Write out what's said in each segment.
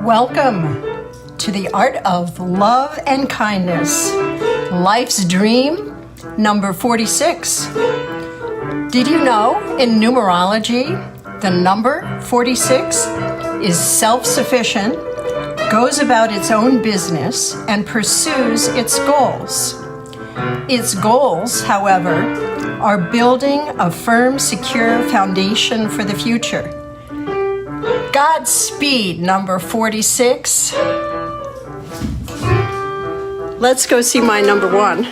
Welcome to the Art of Love and Kindness, Life's Dream, number 46. Did you know in numerology, the number 46 is self-sufficient, goes about its own business, and pursues its goals? Its goals, however, are building a firm, secure foundation for the future. Godspeed, number 46. Let's go see my number 1.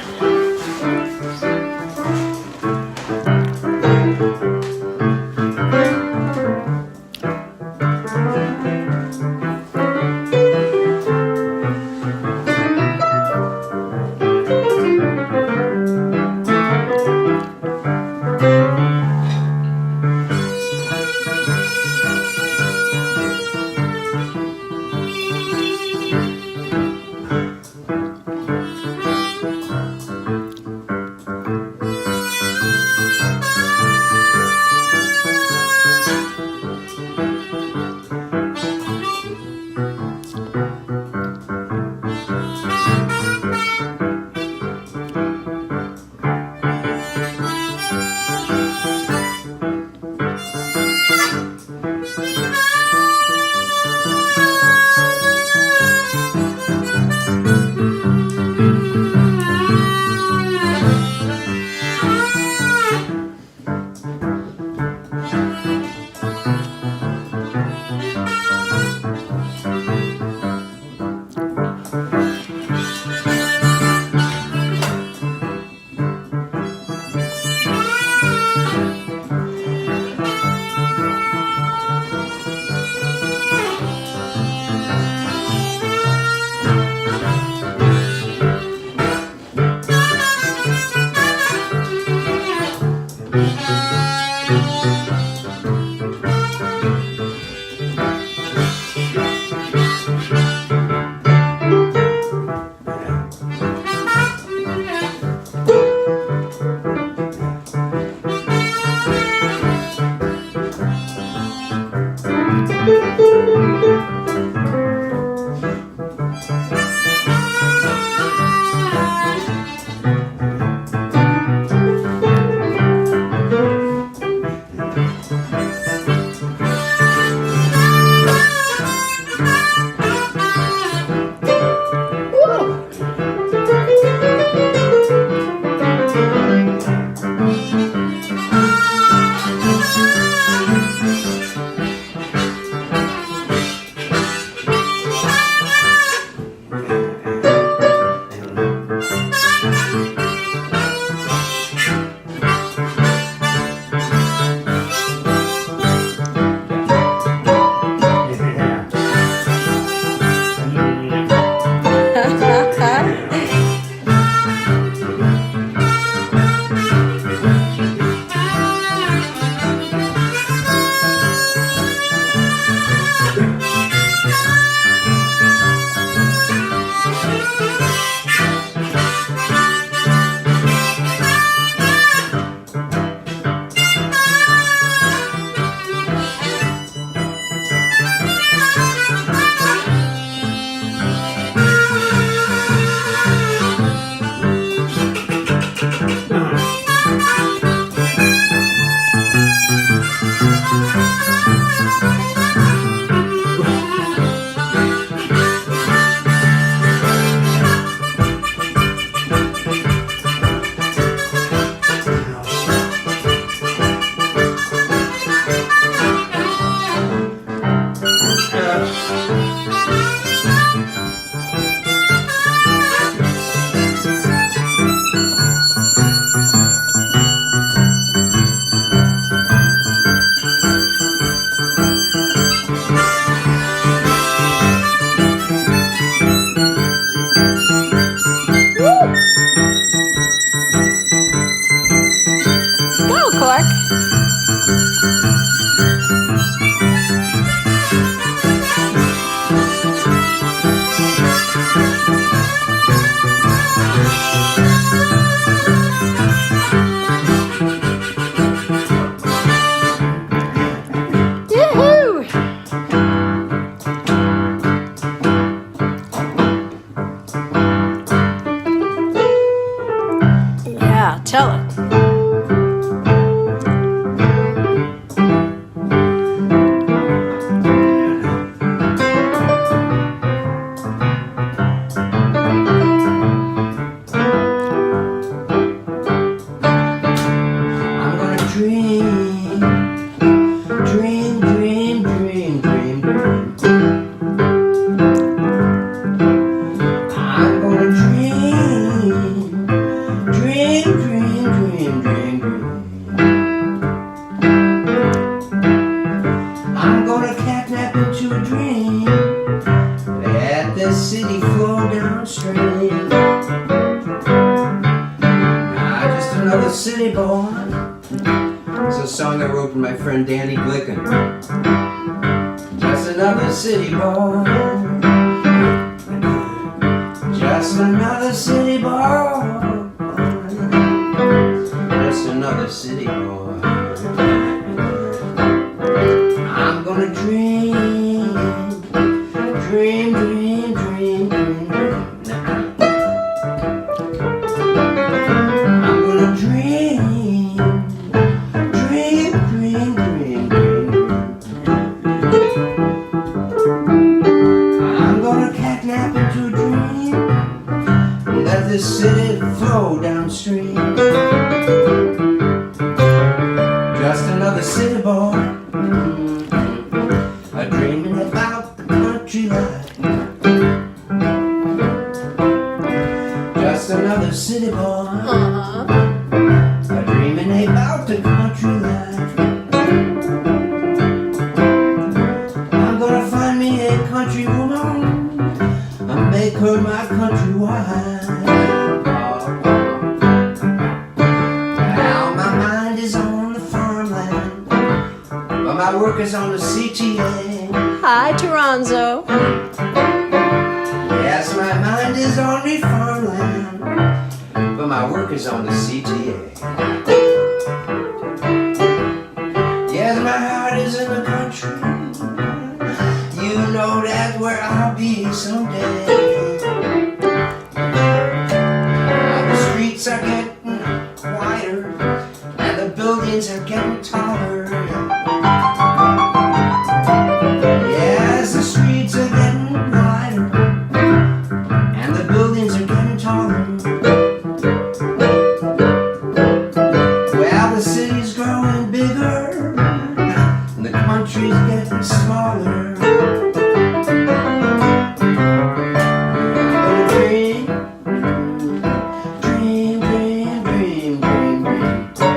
catnap into a dream. Let the city flow downstream. Just another city boy. It's a song I wrote with my friend Danny Glicken. Just another city boy. Just another city boy. Just another city boy. I'm gonna dream, dream, dream, dream, dream. I'm gonna dream, dream, dream, dream, dream. I'm gonna catnap into a dream. Let this city flow downstream. Just another city boy, dreaming about the country life. Just another city boy, dreaming about the country life. I'm gonna find me a country woman and make her my country wife. Now my mind is on the farmland, but my work is on the CTA. Hi, Toronzo. Yes, my mind is on the farmland, but my work is on the CTA. Yes, my heart is in the country. You know that's where I'll be someday. The streets are getting wider, and the buildings are getting taller. Yes, the streets are getting wider, and the buildings are getting taller. Well, the city's growing bigger, and the country's getting smaller. I'm gonna dream, dream, dream, dream, dream, dream.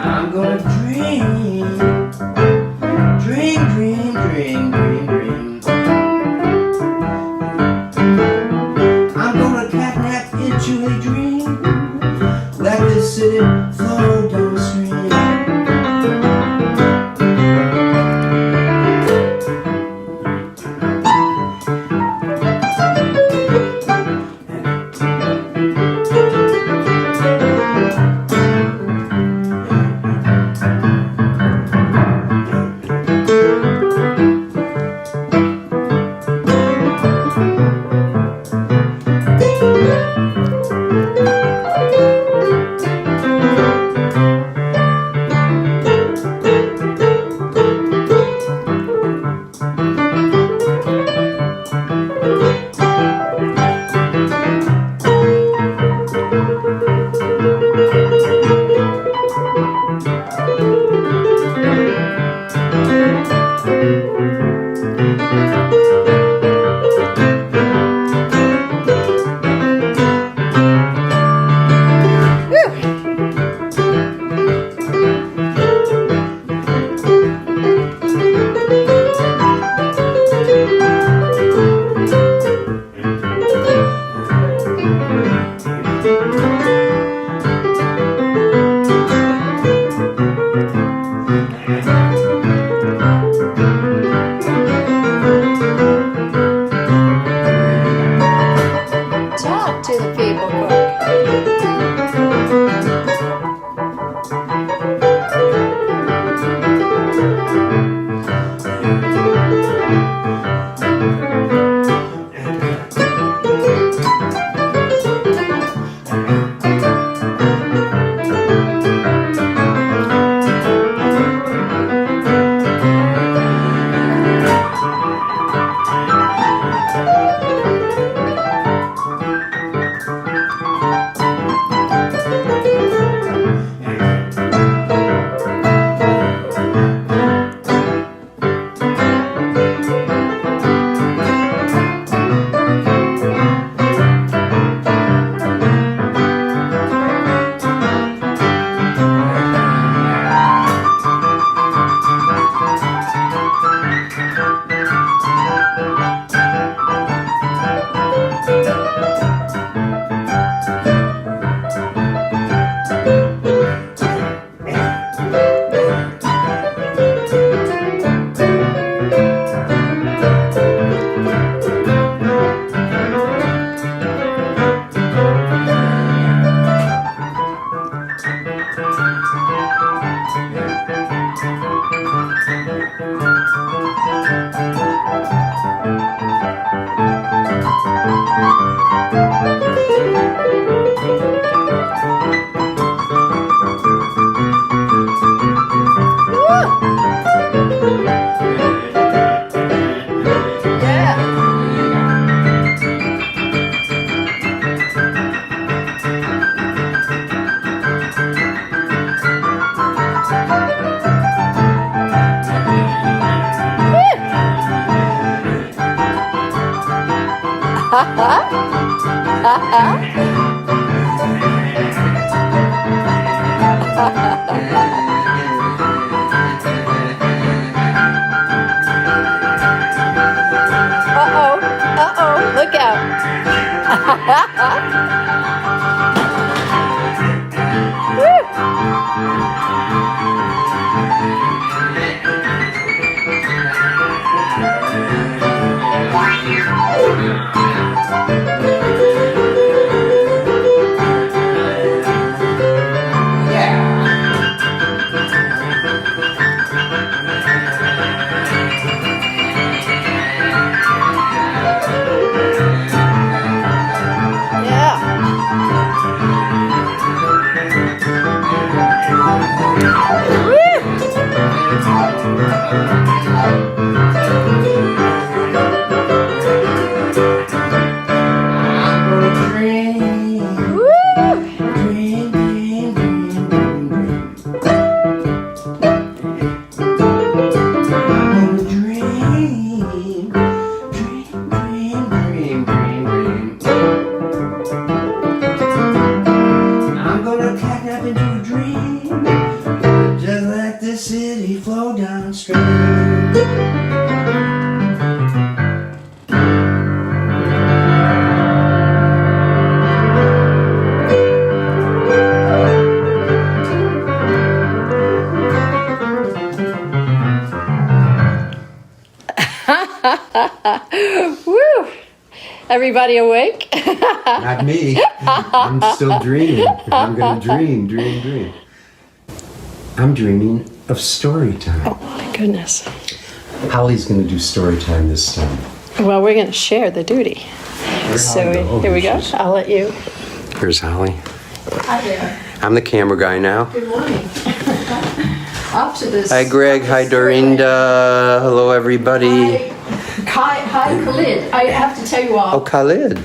I'm gonna dream, dream, dream, dream, dream, dream. I'm gonna catnap into a dream. Let the city flow downstream. Talk to the people, Cook. Uh-oh, look Woo! Everybody awake? Not me. I'm still dreaming. I'm going to dream. I'm dreaming of story time. Oh my goodness. Holly's going to do story time this time. Well, we're going to share the duty. So here we go. I'll let you. Here's Holly. Hi there. I'm the camera guy now. Good morning. Up to this. Hi, Greg. Hi, Dorinda. Hello, everybody. Hi, Khalid. I have to tell you all. Oh, Khalid.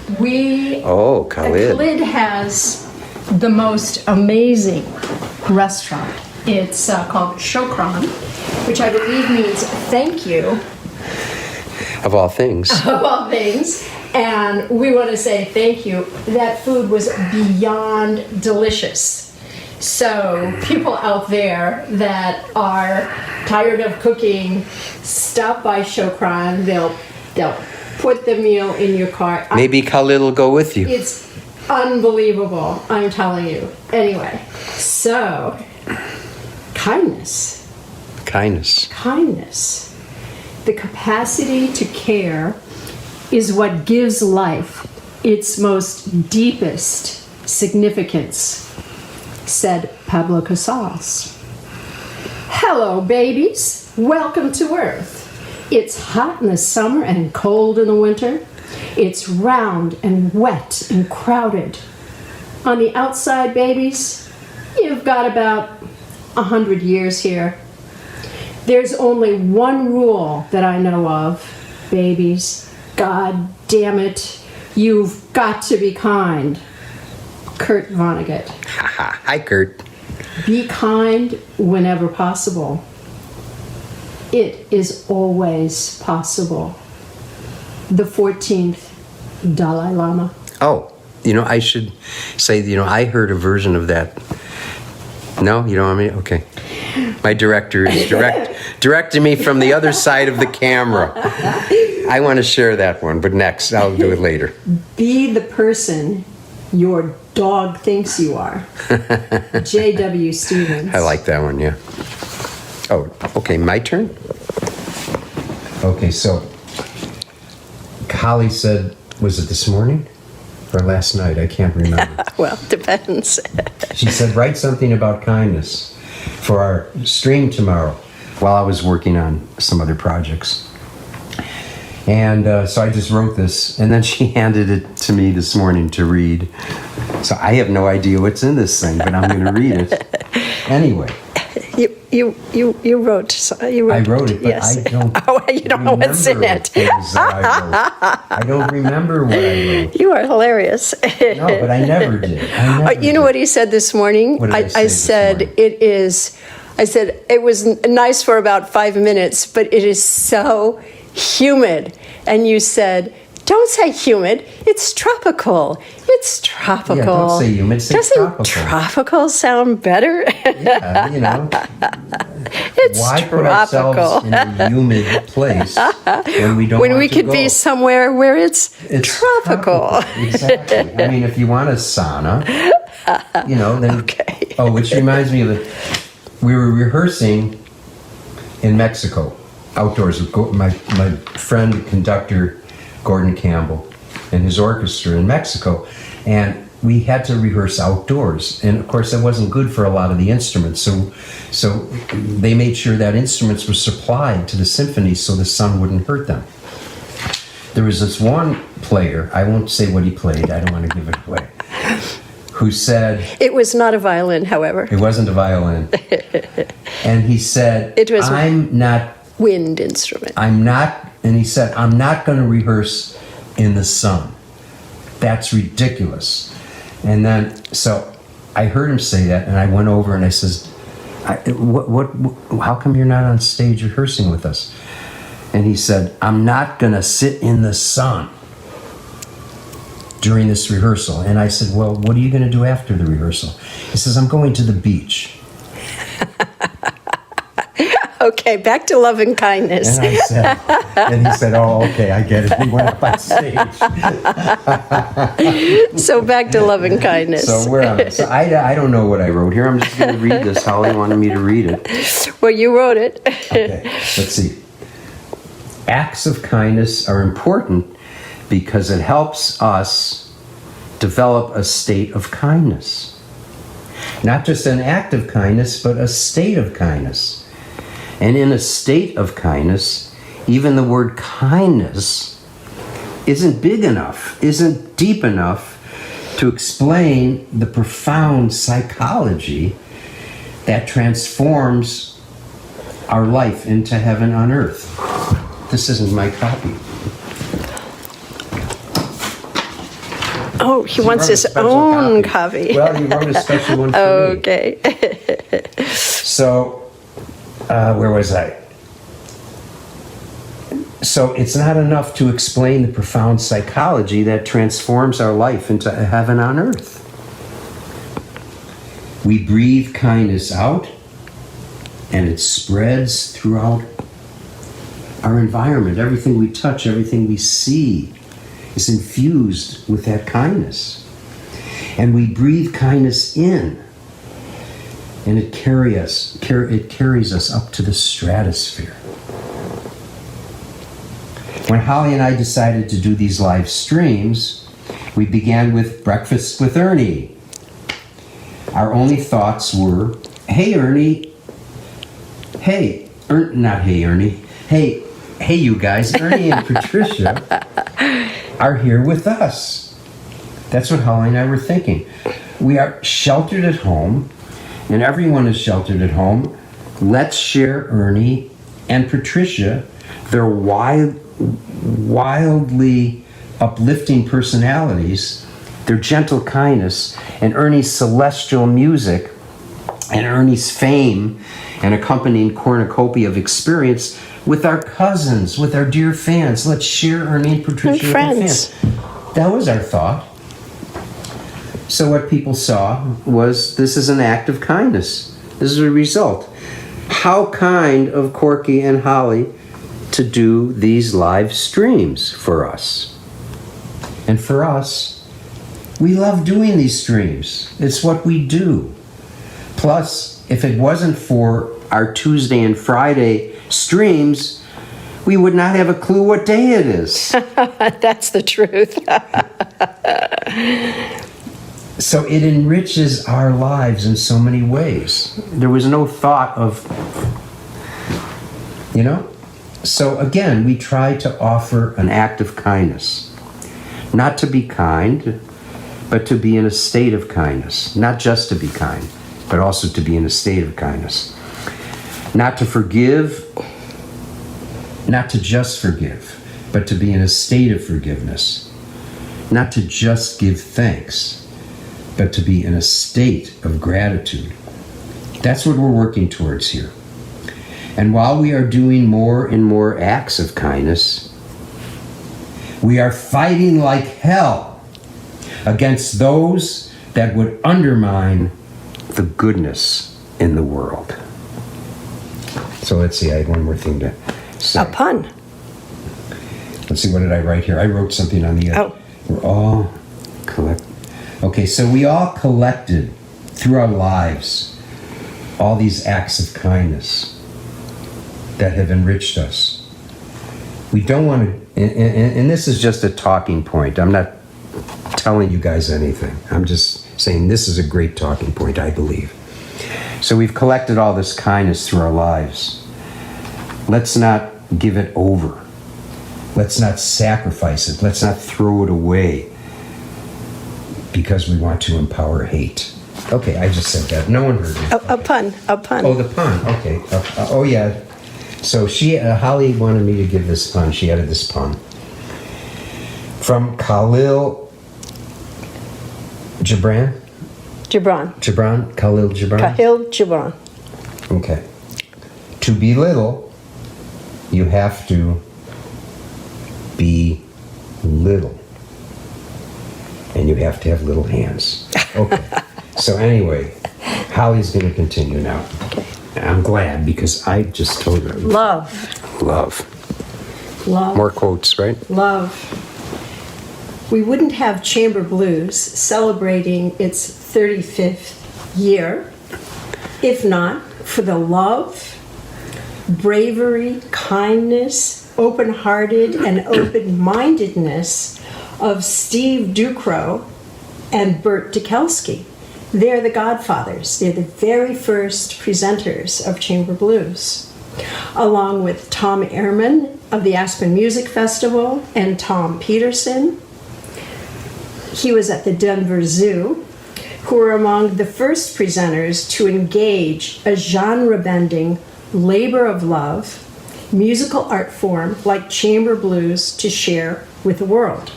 Khalid has the most amazing restaurant. It's called Shokran, which I believe means thank you. Of all things. Of all things. And we want to say thank you. That food was beyond delicious. So people out there that are tired of cooking, stop by Shokran. They'll put the meal in your cart. Maybe Khalid will go with you. It's unbelievable, I'm telling you. Anyway, so kindness. The capacity to care is what gives life its most deepest significance, said Pablo Casals. Hello, babies. Welcome to Earth. It's hot in the summer and cold in the winter. It's round and wet and crowded. On the outside, babies, you've got about 100 years here. There's only one rule that I know of, babies. God damn it, you've got to be kind. Kurt Vonnegut. Hi, Kurt. Be kind whenever possible. It is always possible. The 14th Dalai Lama. Oh, I should say, I heard a version of that. No, you don't want me? Okay. My director is directing me from the other side of the camera. I want to share that one, but next. I'll do it later. Be the person your dog thinks you are. J.W. Stevens. I like that one, yeah. Oh, okay, my turn? Okay, so Holly said, was it this morning or last night? I can't remember. Well, depends. She said, write something about kindness for our stream tomorrow. while I was working on some other projects. And so I just wrote this, and then she handed it to me this morning to read. So I have no idea what's in this thing, but I'm going to read it anyway. You wrote. I wrote it, but yes. I don't. Oh, you don't know what's in remember it. things that I wrote. I don't remember what I wrote. You are hilarious. No, but I never did. You know what he said this morning? What did I say said this morning? it is. I said it was nice for about 5 minutes, but it is so humid. And you said, "Don't say humid. It's tropical. It's tropical." Yeah, don't say humid. Say Doesn't tropical. tropical sound better? Yeah, you know. It's Why put tropical. ourselves in a humid place when we don't When want we to could go? be somewhere where it's tropical. Exactly. I mean, if you want a sauna, you know, then. Okay. Oh, which reminds me of it. We were rehearsing in Mexico, outdoors with my friend conductor Gordon Campbell and his orchestra in Mexico, and we had to rehearse outdoors. And of course, that wasn't good for a lot of the instruments. So they made sure that instruments were supplied to the symphony so the sun wouldn't hurt them. There was this one player, I won't say what he played, I don't want to give it away, who said... It was not a violin, however. It wasn't a violin. And he said, It was I'm not... Wind instrument. And he said, I'm not going to rehearse in the sun. That's ridiculous. And then, so I heard him say that, and I went over and I says, how come you're not on stage rehearsing with us? And he said, I'm not going to sit in the sun during this rehearsal. And I said, well, what are you going to do after the rehearsal? He says, I'm going to the beach. Okay, back to love and kindness. And he said, oh, okay, I get it. He went up on stage. So back to love and kindness. So where am I? So I don't know what I wrote here. I'm just going to read this. Holly wanted me to read it. Well, you wrote it. Okay, let's see. Acts of kindness are important because it helps us develop a state of kindness. Not just an act of kindness, but a state of kindness. And in a state of kindness, even the word kindness isn't big enough, isn't deep enough to explain the profound psychology that transforms our life into heaven on earth. This isn't my copy. Oh, he wants his own copy. Well, he wrote a special one for me. Okay. So, where was I? So it's not enough to explain the profound psychology that transforms our life into a heaven on earth. We breathe kindness out, and it spreads throughout our environment. Everything we touch, everything we see is infused with that kindness. And we breathe kindness in, and it carries us up to the stratosphere. When Holly and I decided to do these live streams, we began with Breakfast with Ernie. Our only thoughts were, hey Ernie, not hey Ernie, hey you guys, Ernie and Patricia are here with us. That's what Holly and I were thinking. We are sheltered at home, and everyone is sheltered at home. Let's share Ernie and Patricia, their wildly uplifting personalities, their gentle kindness, and Ernie's celestial music, and Ernie's fame and accompanying cornucopia of experience with our cousins, with our dear fans. Let's share Ernie and Patricia with our fans. That was our thought. So what people saw was, this is an act of kindness. This is a result. How kind of Corky and Holly to do these live streams for us. And for us, we love doing these streams. It's what we do. Plus, if it wasn't for our Tuesday and Friday streams, we would not have a clue what day it is. That's the truth. So it enriches our lives in so many ways. There was no thought of You know? So again, we try to offer an act of kindness. Not to be kind, but to be in a state of kindness. Not just to be kind, but also to be in a state of kindness. Not to forgive, not to just forgive, but to be in a state of forgiveness. Not to just give thanks, but to be in a state of gratitude. That's what we're working towards here. And while we are doing more and more acts of kindness, we are fighting like hell against those that would undermine the goodness in the world. So let's see, I had one more thing to say. A pun. Let's see, what did I write here? I wrote something on the Oh. We're all Okay, so we all collected through our lives all these acts of kindness that have enriched us. We don't want to, and this is just a talking point. I'm not telling you guys anything. I'm just saying this is a great talking point, I believe. So we've collected all this kindness through our lives. Let's not give it over. Let's not sacrifice it. Let's not throw it away because we want to empower hate. Okay, I just said that. No one heard me. A pun. A pun. Oh, the pun. Okay. Oh, yeah. So Holly wanted me to give this pun. She added this pun. From Khalil Gibran? Gibran. Khalil Gibran? Khalil Gibran. Okay. To be little, you have to be little. And you have to have little hands. Okay. So anyway, Holly's going to continue now. Okay. I'm glad because I just told her. Love. More quotes, right? Love. We wouldn't have Chamber Blues celebrating its 35th year if not for the love, bravery, kindness, open-hearted, and open-mindedness of Steve Ducrow and Bert Dukowski. They're the godfathers. They're the very first presenters of Chamber Blues, along with Tom Ehrman of the Aspen Music Festival and Tom Peterson. He was at the Denver Zoo, who were among the first presenters to engage a genre-bending labor of love, musical art form like Chamber Blues to share with the world.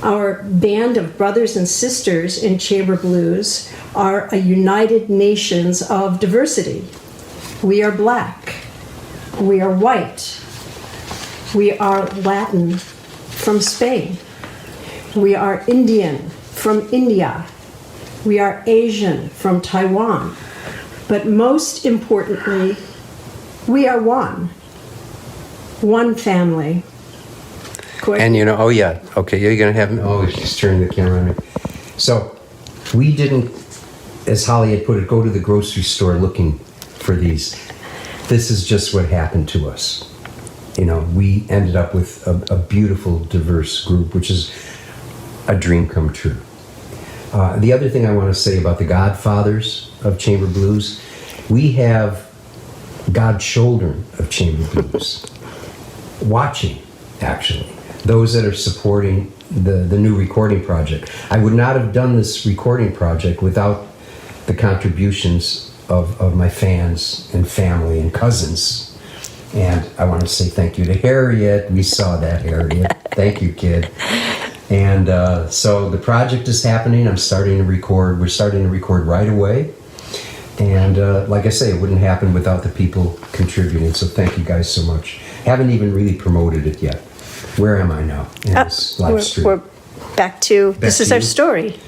Our band of brothers and sisters in Chamber Blues are a United Nations of diversity. We are Black. We are white. We are Latin from Spain. We are Indian from India. We are Asian from Taiwan. But most importantly, we are one. One family. Quick. And you know, oh yeah, okay, you're gonna have, oh, she's turning the camera on me. So, we didn't, as Holly had put it, go to the grocery store looking for these. This is just what happened to us. You know, we ended up with a beautiful, diverse group, which is a dream come true. The other thing I want to say about the godfathers of Chamber Blues, we have godchildren of Chamber Blues watching, actually. Those that are supporting the new recording project. I would not have done this recording project without the contributions of my fans and family and cousins. And I want to say thank you to Harriet. We saw that, Harriet. Thank you, kid. And so the project is happening. I'm starting to record. We're starting to record right away. And like I say, it wouldn't happen without the people contributing. So thank you guys so much. Haven't even really promoted it yet. Where am I now in this live stream? We're back to, this is our story.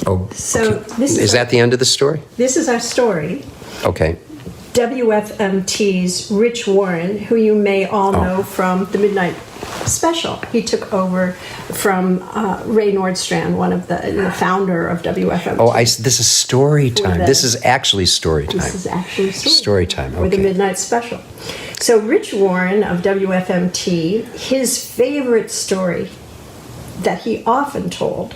Oh, So this is that the end of the story? This is our story. Okay. WFMT's Rich Warren, who you may all know from the Midnight Special. He took over from Ray Nordstrand, one of the founder of WFMT. Oh, this is story time. This is actually story time. This is actually story time. For the Okay. Midnight Special. So Rich Warren of WFMT, his favorite story that he often told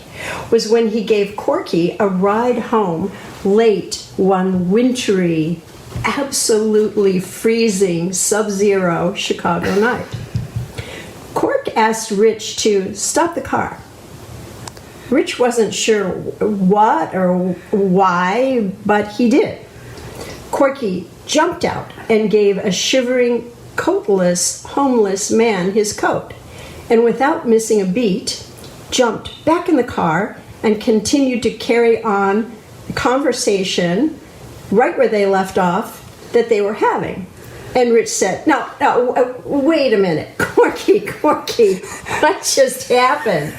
was when he gave Corky a ride home late one wintry absolutely freezing sub-zero Chicago night. Cork asked Rich to stop the car. Rich wasn't sure what or why, but he did. Corky jumped out and gave a shivering, coatless, homeless man his coat, and without missing a beat, jumped back in the car and continued to carry on the conversation right where they left off that they were having. And Rich said, no, wait a minute, Corky, what just happened?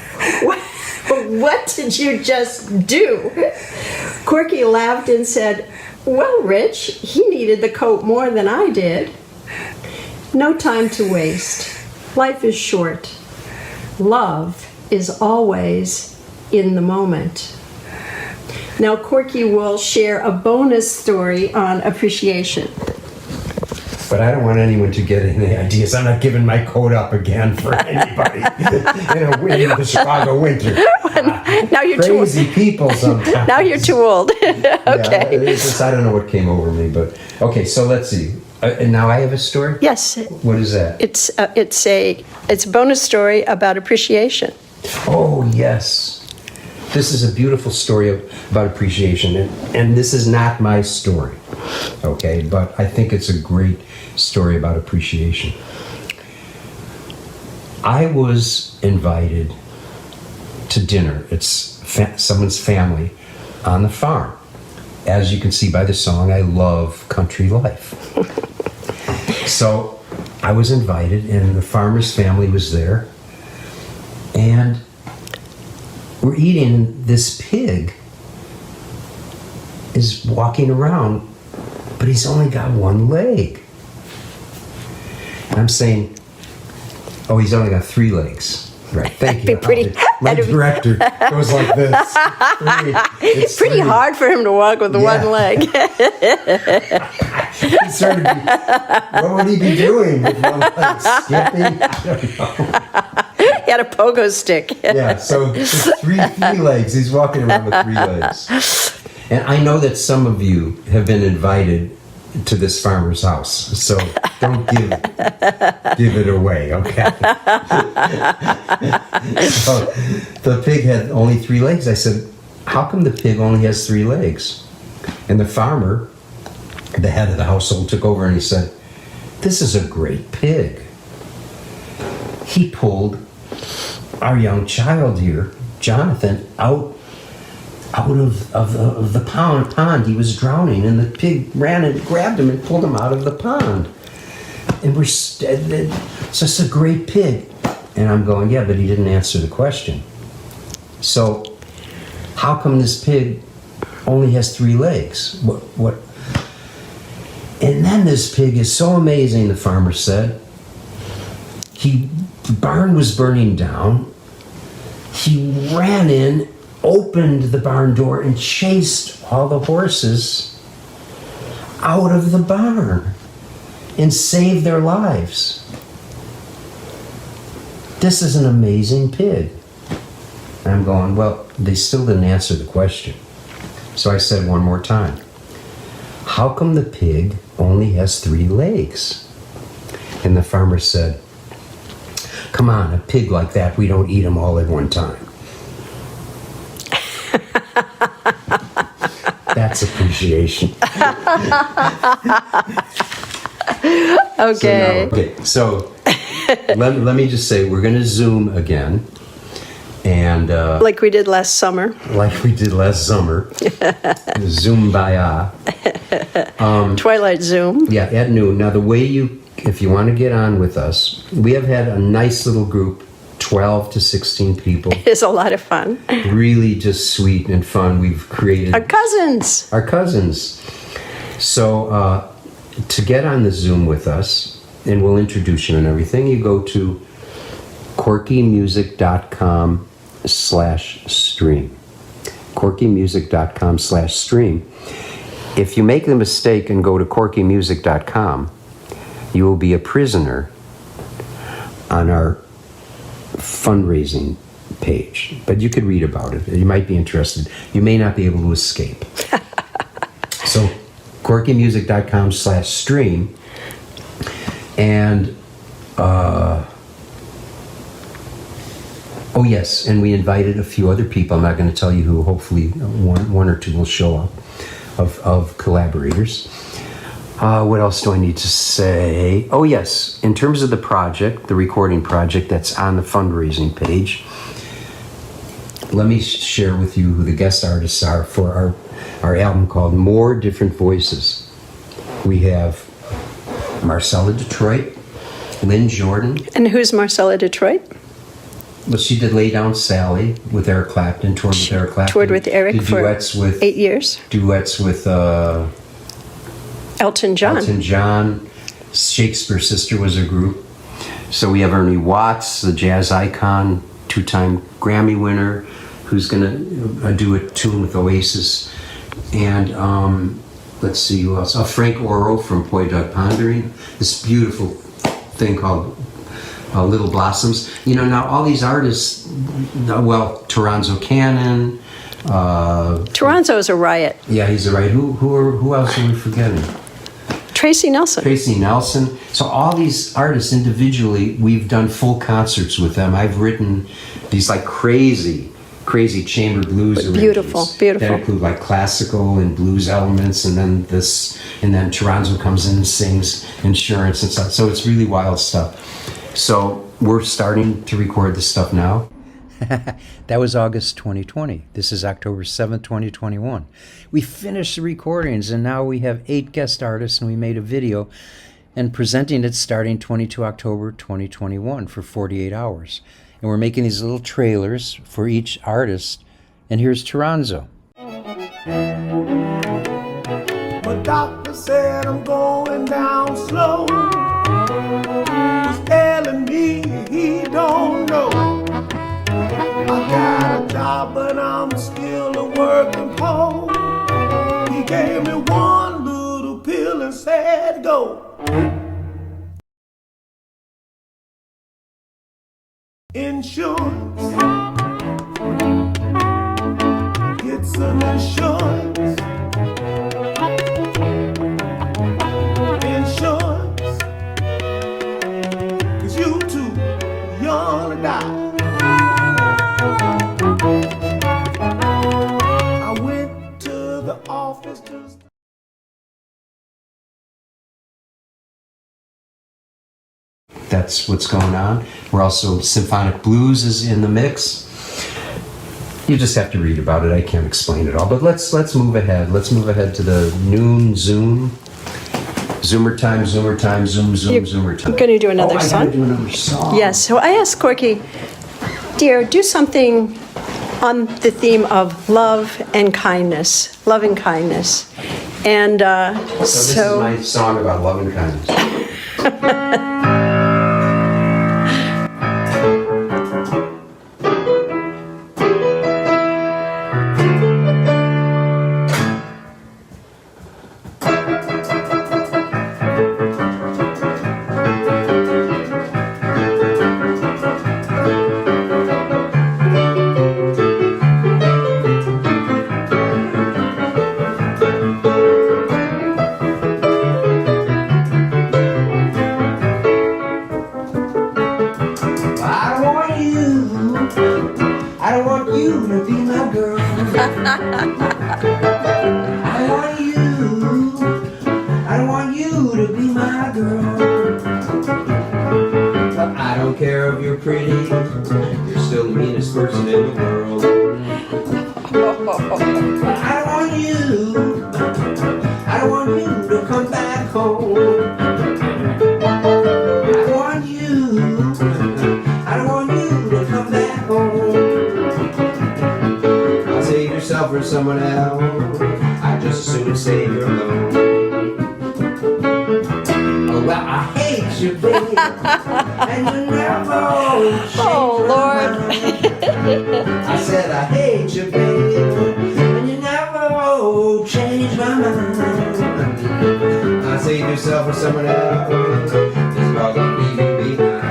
What did you just do? Corky laughed and said, well, Rich, he needed the coat more than I did. No time to waste. Life is short. Love is always in the moment. Now, Corky will share a bonus story on appreciation. But I don't want anyone to get any ideas. I'm not giving my coat up again for anybody in the Chicago winter. Now you're Crazy people sometimes. Now you're too old. Okay. Yeah, I don't know what came over me, but okay. So let's see. And now I have a story. Yes. What is that? It's a bonus story about appreciation. Oh yes. This is a beautiful story about appreciation, and this is not my story, okay? But I think it's a great story about appreciation. I was invited to dinner. It's someone's family on the farm. As you can see by the song, I love country life. So I was invited, and the farmer's family was there, and we're eating. This pig is walking around, but he's only got one leg. And I'm saying, oh, he's only got 3 legs. Right, thank you. My director goes like this. It's pretty hard for him to walk with the one leg. What would he be doing with one leg? Skipping? I don't know. He had a pogo stick. Yeah, so three legs. He's walking around with 3 legs. And I know that some of you have been invited to this farmer's house, so don't give it away, okay? So the pig had only 3 legs. I said, how come the pig only has 3 legs? And the farmer, the head of the household, took over and he said, this is a great pig. He pulled our young child here, Jonathan, out of the pond. He was drowning, and the pig ran and grabbed him and pulled him out of the pond. And so it's a great pig. And I'm going, yeah, but he didn't answer the question. So how come this pig only has 3 legs? What? And then this pig is so amazing, the farmer said. The barn was burning down. He ran in, opened the barn door, and chased all the horses out of the barn and saved their lives. This is an amazing pig. And I'm going, well, they still didn't answer the question. So I said one more time, how come the pig only has 3 legs? And the farmer said, come on, a pig like that, we don't eat them all at one time. That's appreciation. Okay. So let me just say, we're going to Zoom again. And like we did last summer. Zoom by Twilight Zoom. Yeah, at noon. Now, the way if you want to get on with us, we have had a nice little group, 12 to 16 people. It's a lot of fun. Really just sweet and fun. We've created... Our cousins. So, to get on the Zoom with us, and we'll introduce you and everything, you go to quirkymusic.com/stream. quirkymusic.com/stream. If you make the mistake and go to quirkymusic.com, you will be a prisoner on our fundraising page. But you could read about it. You might be interested. You may not be able to escape. So, quirkymusic.com/stream. And oh yes, and we invited a few other people. I'm not going to tell you who. Hopefully one or two will show up of collaborators. What else do I need to say? Oh yes, in terms of the project, the recording project that's on the fundraising page, let me share with you who the guest artists are for our album called More Different Voices. We have Marcella Detroit, Lynn Jordan. And who's Marcella Detroit? Well, she did Lay Down Sally with Eric Clapton, toured with Eric Clapton. Toured with Eric did for duets with, 8 years. Duets with Elton John. Elton John. Shakespeare's Sister was a group. So we have Ernie Watts, the jazz icon, 2-time Grammy winner, who's going to do a tune with Oasis. And let's see who else. Frank Oro from Boy Dog Pondering. This beautiful thing called Little Blossoms. You know, now all these artists, well, Toronzo Cannon. Toronzo is a riot. Yeah, he's a riot. Who else are we forgetting? Tracy Nelson. Tracy Nelson. So all these artists individually, we've done full concerts with them. I've written these like crazy chamber blues arrangements. Beautiful. That include like classical and blues elements, and then Toronzo comes in and sings Insurance and stuff. So it's really wild stuff. So we're starting to record this stuff now. That was August 2020. This is October 7th, 2021. We finished the recordings, and now we have 8 guest artists, and we made a video and presenting it starting 22 October 2021 for 48 hours. And we're making these little trailers for each artist. And here's Toronzo. My doctor said I'm going down slow. He's telling me he don't know. I got a job, but I'm still a working poor. He gave me one little pill and said go. Insurance. Get some insurance. Insurance. 'Cause you too young to die. I went to the office just That's what's going on. We're also symphonic blues is in the mix. You just have to read about it. I can't explain it all. But let's move ahead. Let's move ahead to the noon Zoom. Zoomer time, Zoomer time, Zoom, Zoomer time. You're going to do another I song? gotta do another song. Yes. So I asked Corky, dear, do something on the theme of love and kindness. Love and kindness. And So this is my song about love and kindness. I don't want you to be my girl. I don't want you to be my girl. But I don't care if you're pretty, you're still the meanest person in the world. But I don't want you to come back home. I don't want you to come back home. I'll save yourself for someone else. I just as soon stay here alone. Oh, well, I hate you, baby. And you never change Oh, Lord. I said I hate you, baby. And you never change my mind. I'll save yourself for someone else. Just cause I'm leaving behind.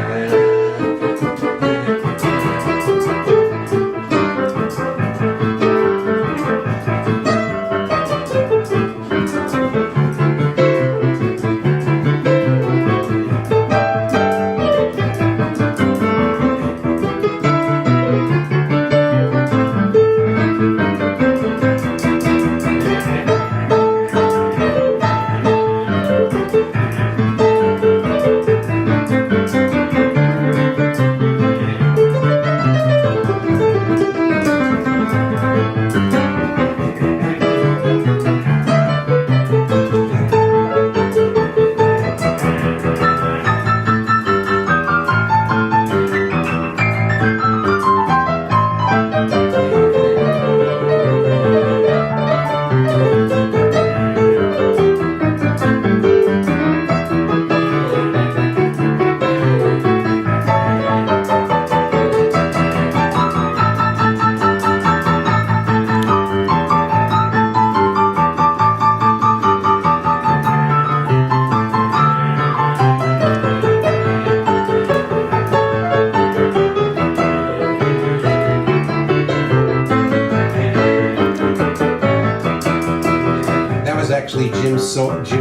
actually Jim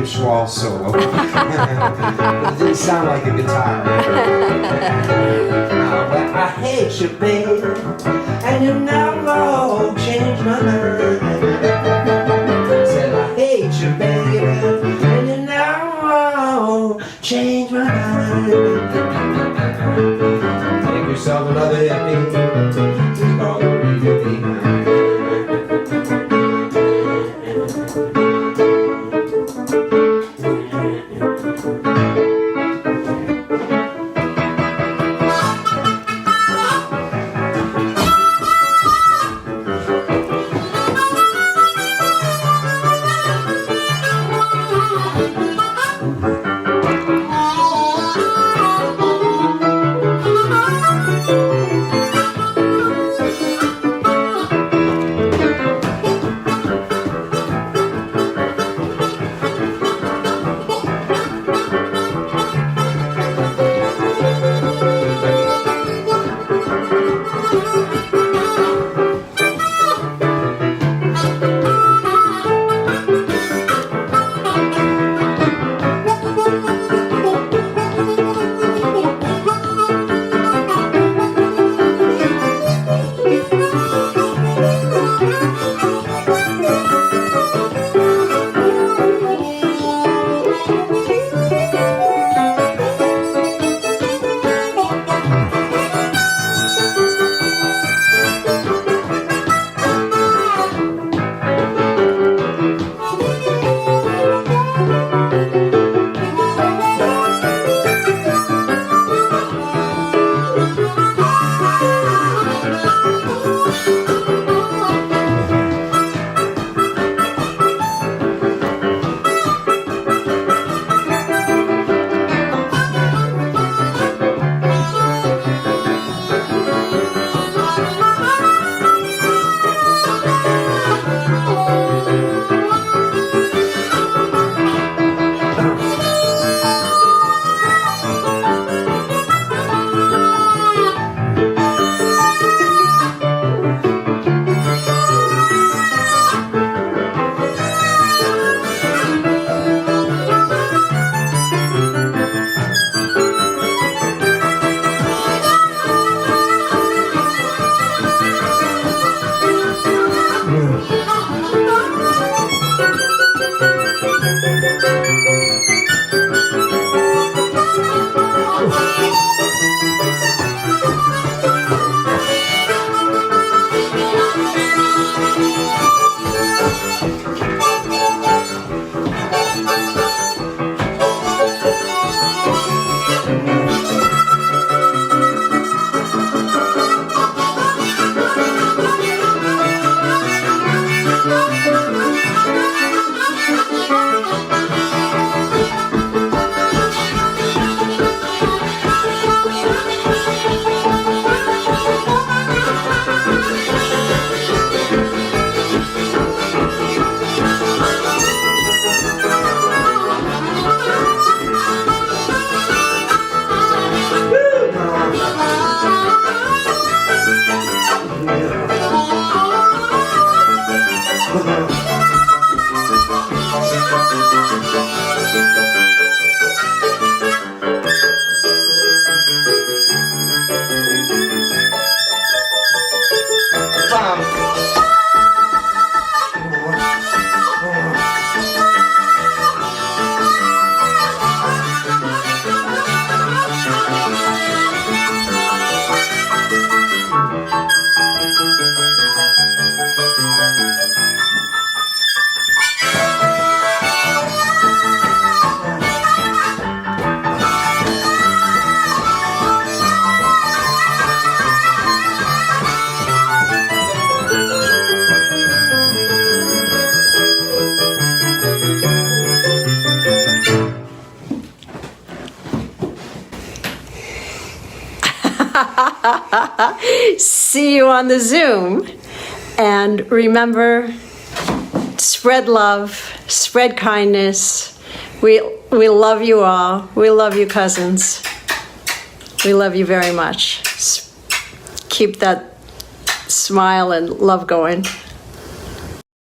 Schwall solo. But it didn't sound like a guitar. But I hate you, baby, and you never change my mind. Said I hate you, baby, and you never change my mind. Make yourself another hippie. It's all the reason behind. See you on the Zoom. And remember, spread love, spread kindness. We love you all. We love you, cousins. We love you very much. Keep that smile and love going.